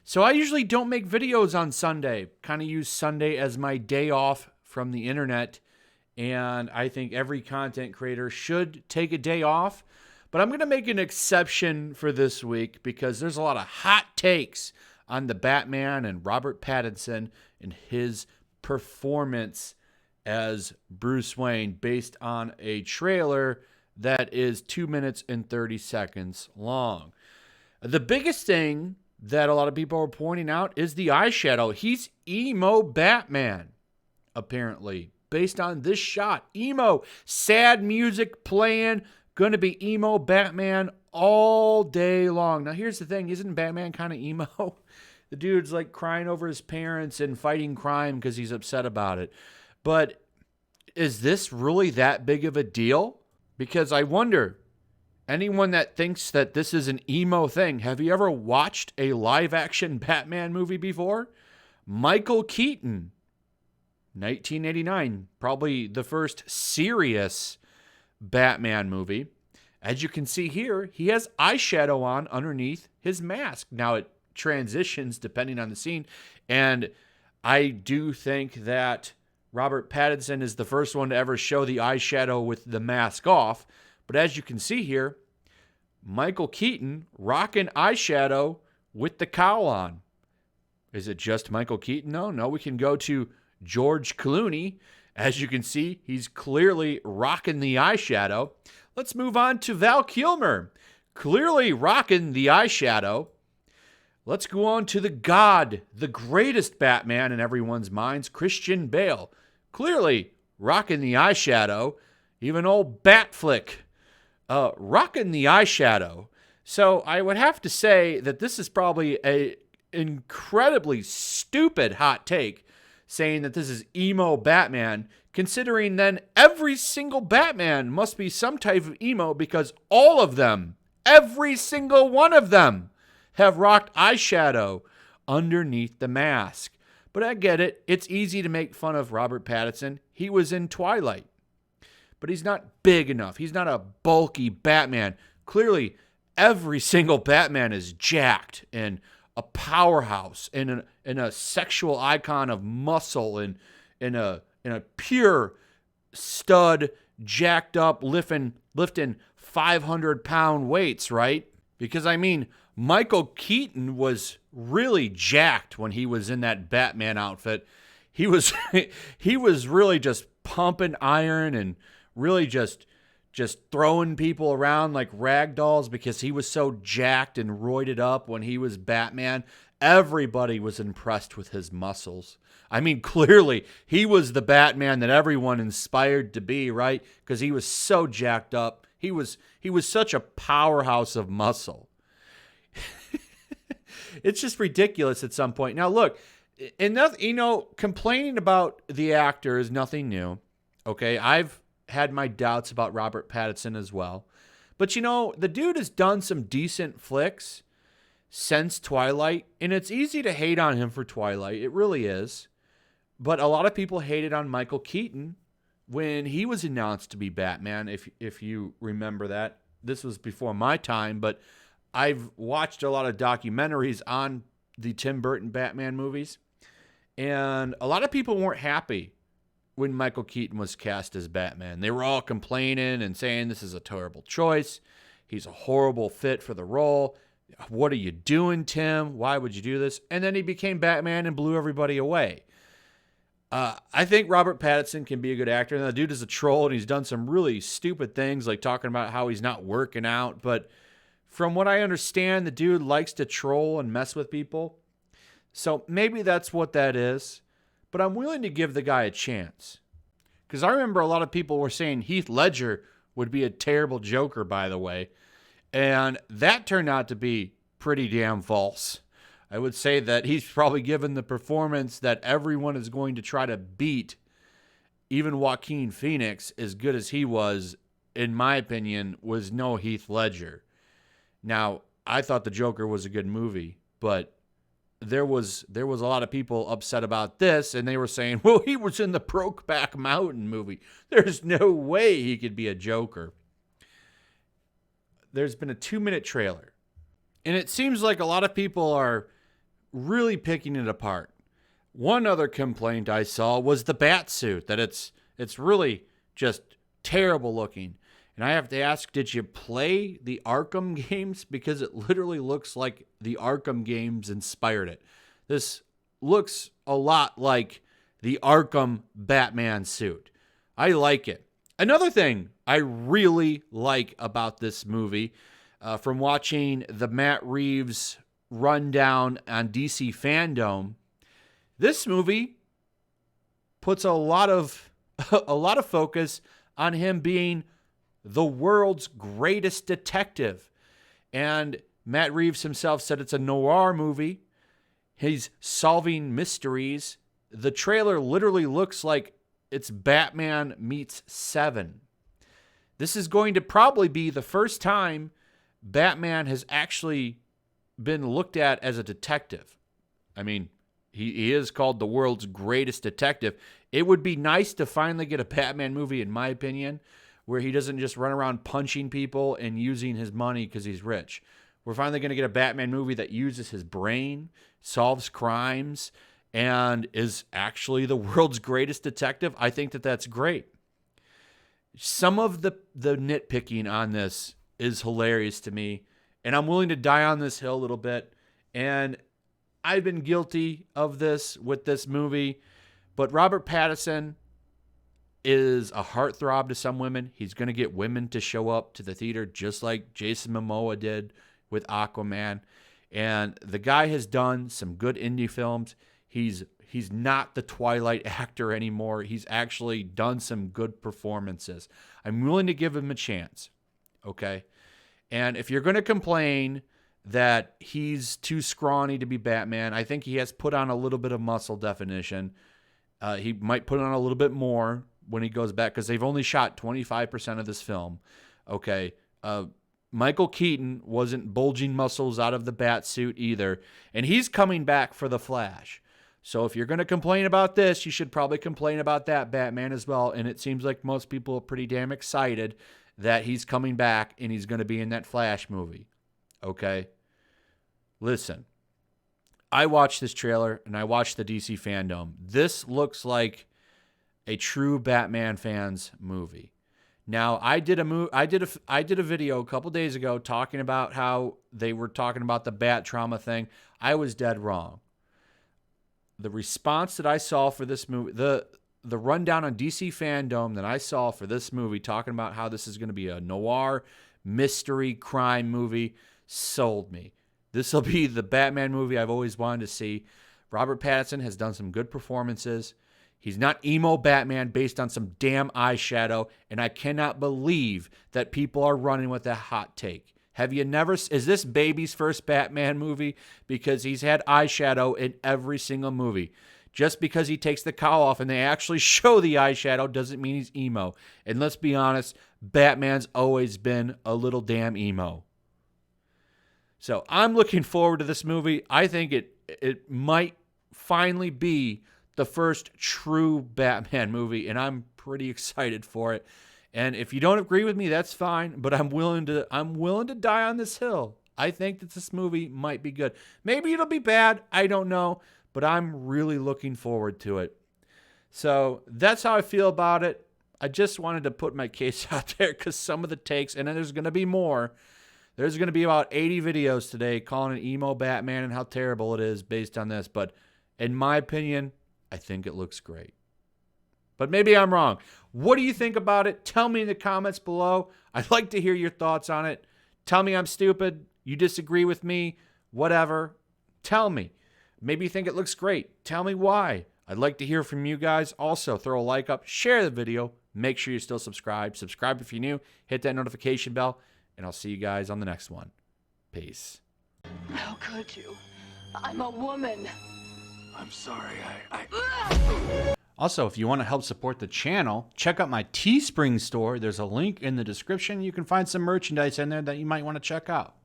So I usually don't make videos on Sunday. Kind of use Sunday as my day off from the internet. And I think every content creator should take a day off. But I'm going to make an exception for this week because there's a lot of hot takes on the Batman and Robert Pattinson and his performance as Bruce Wayne based on a trailer that is 2 minutes and 30 seconds long. The biggest thing that a lot of people are pointing out is the eyeshadow. He's emo Batman, apparently, based on this shot. Emo, sad music playing, going to be emo Batman all day long. Now, here's the thing. Isn't Batman kind of emo? The dude's like crying over his parents and fighting crime because he's upset about it. But is this really that big of a deal? Because I wonder, anyone that thinks that this is an emo thing, have you ever watched a live-action Batman movie before? Michael Keaton, 1989, probably the first serious Batman movie. As you can see here, he has eyeshadow on underneath his mask. Now, it transitions depending on the scene, and I do think that Robert Pattinson is the first one to ever show the eyeshadow with the mask off. But as you can see here, Michael Keaton rocking eyeshadow with the cowl on. Is it just Michael Keaton? No, we can go to George Clooney. As you can see, he's clearly rocking the eyeshadow. Let's move on to Val Kilmer, clearly rocking the eyeshadow. Let's go on to the God, the greatest Batman in everyone's minds, Christian Bale. Clearly rocking the eyeshadow. Even old Batflick rocking the eyeshadow. So I would have to say that this is probably an incredibly stupid hot take, saying that this is emo Batman, considering then every single Batman must be some type of emo because all of them, every single one of them, have rocked eyeshadow underneath the mask. But I get it. It's easy to make fun of Robert Pattinson. He was in Twilight. But he's not big enough. He's not a bulky Batman. Clearly, every single Batman is jacked and a powerhouse and a sexual icon of muscle and a pure stud, jacked up, lifting 500-pound weights, right? Because, I mean, Michael Keaton was really jacked when he was in that Batman outfit. He was really just pumping iron and really just throwing people around like rag dolls because he was so jacked and roided up when he was Batman. Everybody was impressed with his muscles. I mean, clearly, he was the Batman that everyone inspired to be, right? Because he was so jacked up. He was such a powerhouse of muscle. It's just ridiculous at some point. Now, look, complaining about the actor is nothing new. Okay, I've had my doubts about Robert Pattinson as well. But, the dude has done some decent flicks since Twilight, and it's easy to hate on him for Twilight. It really is. But a lot of people hated on Michael Keaton when he was announced to be Batman, if you remember that. This was before my time, but I've watched a lot of documentaries on the Tim Burton Batman movies, and a lot of people weren't happy when Michael Keaton was cast as Batman. They were all complaining and saying this is a terrible choice. He's a horrible fit for the role. What are you doing, Tim? Why would you do this? And then he became Batman and blew everybody away. I think Robert Pattinson can be a good actor. And the dude is a troll, and he's done some really stupid things, like talking about how he's not working out. But from what I understand, the dude likes to troll and mess with people. So maybe that's what that is. But I'm willing to give the guy a chance. Because I remember a lot of people were saying Heath Ledger would be a terrible Joker, by the way. And that turned out to be pretty damn false. I would say that he's probably given the performance that everyone is going to try to beat. Even Joaquin Phoenix, as good as he was, in my opinion, was no Heath Ledger. Now, I thought The Joker was a good movie, but there was a lot of people upset about this, and they were saying, well, he was in the Brokeback Mountain movie. There's no way he could be a Joker. There's been a 2-minute trailer, and it seems like a lot of people are really picking it apart. One other complaint I saw was the bat suit, that it's really just terrible looking. And I have to ask, did you play the Arkham games? Because it literally looks like the Arkham games inspired it. This looks a lot like the Arkham Batman suit. I like it. Another thing I really like about this movie, from watching the Matt Reeves rundown on DC FanDome, this movie puts a lot of focus on him being the world's greatest detective. And Matt Reeves himself said it's a noir movie. He's solving mysteries. The trailer literally looks like it's Batman meets Seven. This is going to probably be the first time Batman has actually been looked at as a detective. I mean, he is called the world's greatest detective. It would be nice to finally get a Batman movie, in my opinion, where he doesn't just run around punching people and using his money because he's rich. We're finally going to get a Batman movie that uses his brain, solves crimes, and is actually the world's greatest detective. I think that that's great. Some of the nitpicking on this is hilarious to me, and I'm willing to die on this hill a little bit. And I've been guilty of this with this movie, but Robert Pattinson is a heartthrob to some women. He's going to get women to show up to the theater just like Jason Momoa did with Aquaman. And the guy has done some good indie films. He's not the Twilight actor anymore. He's actually done some good performances. I'm willing to give him a chance, okay? And if you're going to complain that he's too scrawny to be Batman, I think he has put on a little bit of muscle definition. He might put on a little bit more when he goes back, because they've only shot 25% of this film. Okay. Michael Keaton wasn't bulging muscles out of the bat suit either, and he's coming back for The Flash. So if you're going to complain about this, you should probably complain about that Batman as well. And it seems like most people are pretty damn excited that he's coming back and he's going to be in that Flash movie. Okay? Listen, I watched this trailer and I watched the DC FanDome. This looks like a true Batman fans movie. Now, I did a video a couple days ago talking about how they were talking about the bat trauma thing. I was dead wrong. The response that I saw for this movie, the rundown on DC FanDome that I saw for this movie, talking about how this is going to be a noir mystery crime movie, sold me. This will be the Batman movie I've always wanted to see. Robert Pattinson has done some good performances. He's not emo Batman based on some damn eyeshadow, and I cannot believe that people are running with that hot take. Have you never? Is this baby's first Batman movie? Because he's had eyeshadow in every single movie. Just because he takes the cowl off and they actually show the eyeshadow doesn't mean he's emo. And let's be honest, Batman's always been a little damn emo. So I'm looking forward to this movie. I think it might finally be the first true Batman movie, and I'm pretty excited for it. And if you don't agree with me, that's fine, but I'm willing to die on this hill. I think that this movie might be good. Maybe it'll be bad, I don't know, but I'm really looking forward to it. So that's how I feel about it. I just wanted to put my case out there because some of the takes, and then there's going to be more. There's going to be about 80 videos today calling it emo Batman and how terrible it is based on this. But in my opinion, I think it looks great. But maybe I'm wrong. What do you think about it? Tell me in the comments below. I'd like to hear your thoughts on it. Tell me I'm stupid. You disagree with me. Whatever. Tell me. Maybe you think it looks great. Tell me why. I'd like to hear from you guys. Also, throw a like up. Share the video. Make sure you're still subscribed. Subscribe if you're new. Hit that notification bell. And I'll see you guys on the next one. Peace. How could you? I'm a woman. I'm sorry, Also, if you want to help support the channel, check out my Teespring store. There's a link in the description. You can find some merchandise in there that you might want to check out.